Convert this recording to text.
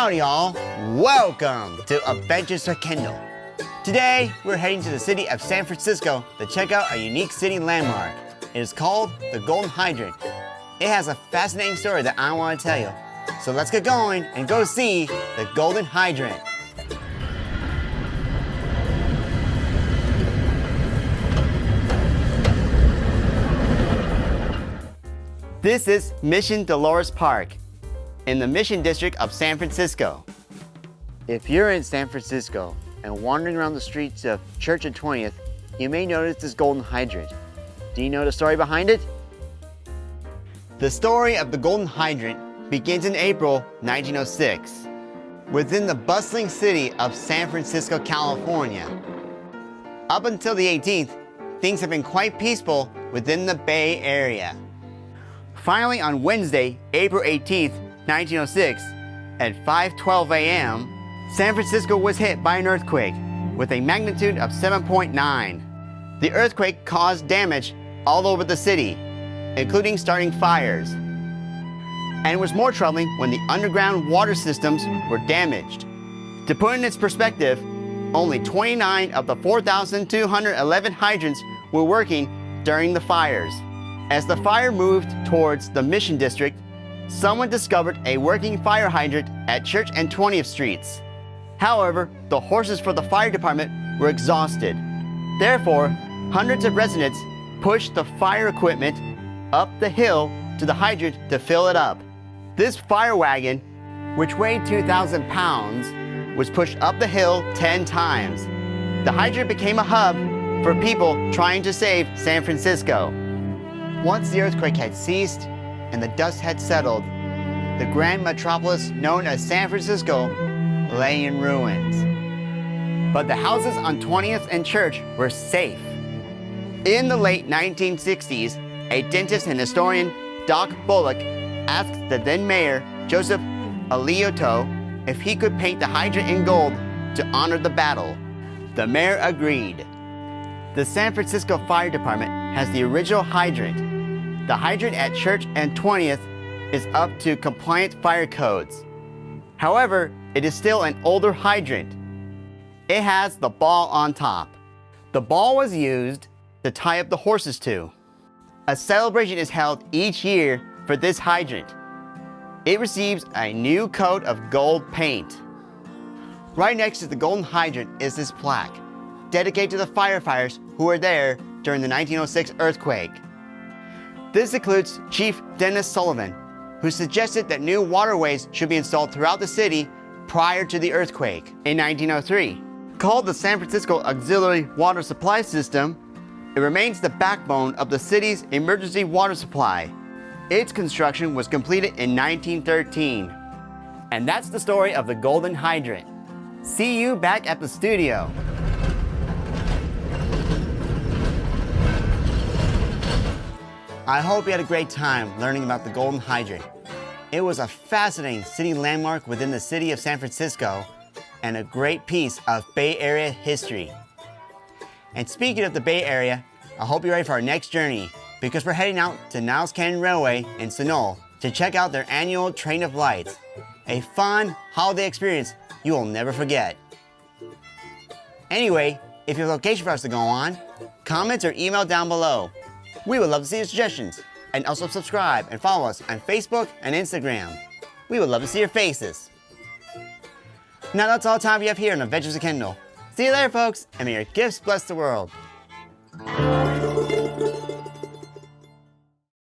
Howdy all, welcome to Adventures with Kendall. Today, we're heading to the city of San Francisco to check out a unique city landmark. It is called the Golden Hydrant. It has a fascinating story that I want to tell you. So let's get going and go see the Golden Hydrant. This is Mission Dolores Park in the Mission District of San Francisco. If you're in San Francisco and wandering around the streets of Church and 20th, you may notice this Golden Hydrant. Do you know the story behind it? The story of the Golden Hydrant begins in April 1906 within the bustling city of San Francisco, California. Up until the 18th, things have been quite peaceful within the Bay Area. Finally, on Wednesday, April 18th, 1906, at 5:12 a.m., San Francisco was hit by an earthquake with a magnitude of 7.9. The earthquake caused damage all over the city, including starting fires. And it was more troubling when the underground water systems were damaged. To put in its perspective, only 29 of the 4,211 hydrants were working during the fires. As the fire moved towards the Mission District, someone discovered a working fire hydrant at Church and 20th Streets. However, the horses for the fire department were exhausted. Therefore, hundreds of residents pushed the fire equipment up the hill to the hydrant to fill it up. This fire wagon, which weighed 2,000 pounds, was pushed up the hill 10 times. The hydrant became a hub for people trying to save San Francisco. Once the earthquake had ceased and the dust had settled, the grand metropolis known as San Francisco lay in ruins. But the houses on 20th and Church were safe. In the late 1960s, a dentist and historian, Doc Bullock, asked the then mayor, Joseph Alioto, if he could paint the hydrant in gold to honor the battle. The mayor agreed. The San Francisco Fire Department has the original hydrant. The hydrant at Church and 20th is up to compliant fire codes. However, it is still an older hydrant. It has the ball on top. The ball was used to tie up the horses to. A celebration is held each year for this hydrant. It receives a new coat of gold paint. Right next to the Golden Hydrant is this plaque, dedicated to the firefighters who were there during the 1906 earthquake. This includes Chief Dennis Sullivan, who suggested that new waterways should be installed throughout the city prior to the earthquake in 1903. Called the San Francisco Auxiliary Water Supply System, it remains the backbone of the city's emergency water supply. Its construction was completed in 1913. And that's the story of the Golden Hydrant. See you back at the studio. I hope you had a great time learning about the Golden Hydrant. It was a fascinating city landmark within the city of San Francisco and a great piece of Bay Area history. And speaking of the Bay Area, I hope you're ready for our next journey because we're heading out to Niles Canyon Railway in Sunol to check out their annual Train of Lights, a fun holiday experience you will never forget. Anyway, if you have a location for us to go on, comments or email down below. We would love to see your suggestions, and also subscribe and follow us on Facebook and Instagram. We would love to see your faces. Now that's all the time we have here on Adventures with Kendall. See you later, folks, and may your gifts bless the world.